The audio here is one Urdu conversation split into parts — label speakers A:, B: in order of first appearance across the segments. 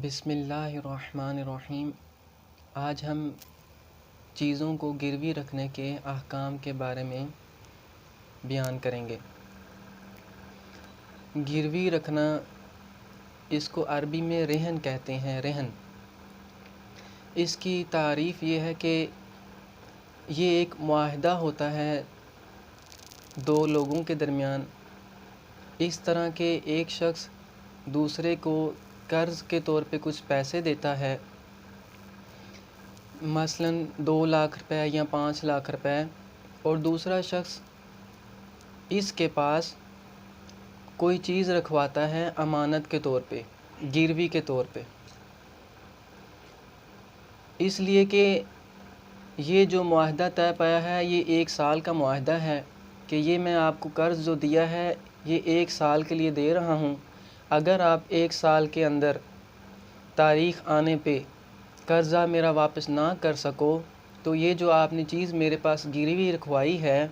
A: بسم اللہ الرحمن الرحیم۔ آج ہم چیزوں کو گروی رکھنے کے احکام کے بارے میں بیان کریں گے۔ گروی رکھنا، اس کو عربی میں رہن کہتے ہیں، رہن۔ اس کی تعریف یہ ہے کہ یہ ایک معاہدہ ہوتا ہے دو لوگوں کے درمیان، اس طرح کہ ایک شخص دوسرے کو قرض کے طور پہ کچھ پیسے دیتا ہے، مثلاً 2 لاکھ روپے یا 5 لاکھ روپے، اور دوسرا شخص اس کے پاس کوئی چیز رکھواتا ہے امانت کے طور پہ، گروی کے طور پہ، اس لیے کہ یہ جو معاہدہ طے پایا ہے یہ 1 سال کا معاہدہ ہے کہ یہ میں آپ کو قرض جو دیا ہے یہ 1 سال کے لیے دے رہا ہوں۔ اگر آپ 1 سال کے اندر تاریخ آنے پہ قرضہ میرا واپس نہ کر سکو تو یہ جو آپ نے چیز میرے پاس گروی رکھوائی ہے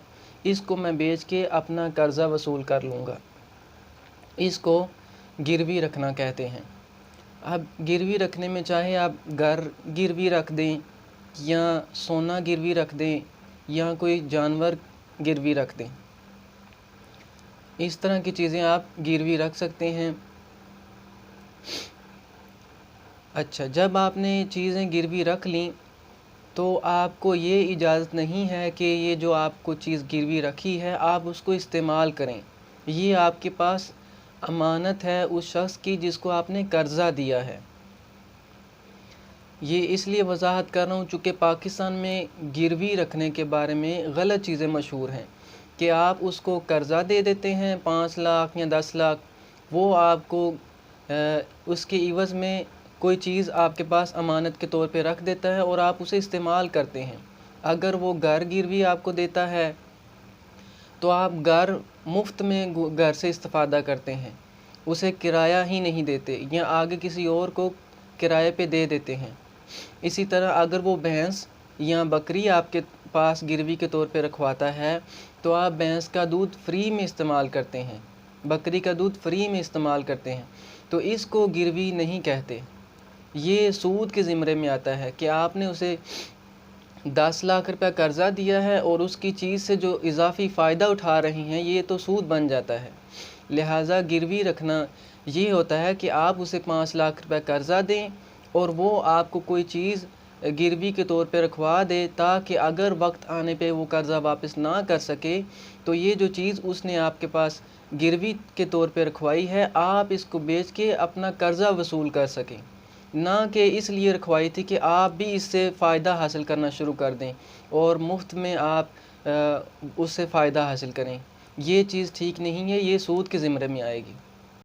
A: اس کو میں بیچ کے اپنا قرضہ وصول کر لوں گا۔ اس کو گروی رکھنا کہتے ہیں۔ اب گروی رکھنے میں چاہے آپ گھر گروی رکھ دیں یا سونا گروی رکھ دیں یا کوئی جانور گروی رکھ دیں، اس طرح کی چیزیں آپ گروی رکھ سکتے ہیں۔ اچھا، جب آپ نے چیزیں گروی رکھ لیں تو آپ کو یہ اجازت نہیں ہے کہ یہ جو آپ کو چیز گروی رکھی ہے آپ اس کو استعمال کریں۔ یہ آپ کے پاس امانت ہے اس شخص کی جس کو آپ نے قرضہ دیا ہے۔ یہ اس لیے وضاحت کر رہا ہوں چونکہ پاکستان میں گروی رکھنے کے بارے میں غلط چیزیں مشہور ہیں کہ آپ اس کو قرضہ دے دیتے ہیں 5 لاکھ یا 10 لاکھ، وہ آپ کو اس کے عوض میں کوئی چیز آپ کے پاس امانت کے طور پہ رکھ دیتا ہے اور آپ اسے استعمال کرتے ہیں۔ اگر وہ گھر گروی آپ کو دیتا ہے تو آپ گھر مفت میں گھر سے استفادہ کرتے ہیں، اسے کرایہ ہی نہیں دیتے یا آگے کسی اور کو کرائے پہ دے دیتے ہیں۔ اسی طرح اگر وہ بھینس یا بکری آپ کے پاس گروی کے طور پہ رکھواتا ہے تو آپ بھینس کا دودھ فری میں استعمال کرتے ہیں، بکری کا دودھ فری میں استعمال کرتے ہیں، تو اس کو گروی نہیں کہتے۔ یہ سود کے زمرے میں آتا ہے کہ آپ نے اسے 10 لاکھ روپے قرضہ دیا ہے اور اس کی چیز سے جو اضافی فائدہ اٹھا رہے ہیں یہ تو سود بن جاتا ہے۔ لہٰذا گروی رکھنا یہ ہوتا ہے کہ آپ اسے 5 لاکھ روپے قرضہ دیں اور وہ آپ کو کوئی چیز گروی کے طور پہ رکھوا دے تاکہ اگر وقت آنے پہ وہ قرضہ واپس نہ کر سکے تو یہ جو چیز اس نے آپ کے پاس گروی کے طور پہ رکھوائی ہے آپ اس کو بیچ کے اپنا قرضہ وصول کر سکیں، نہ کہ اس لیے رکھوائی تھی کہ آپ بھی اس سے فائدہ حاصل کرنا شروع کر دیں اور مفت میں آپ اس سے فائدہ حاصل کریں۔ یہ چیز ٹھیک نہیں ہے، یہ سود کے زمرے میں آئے گی۔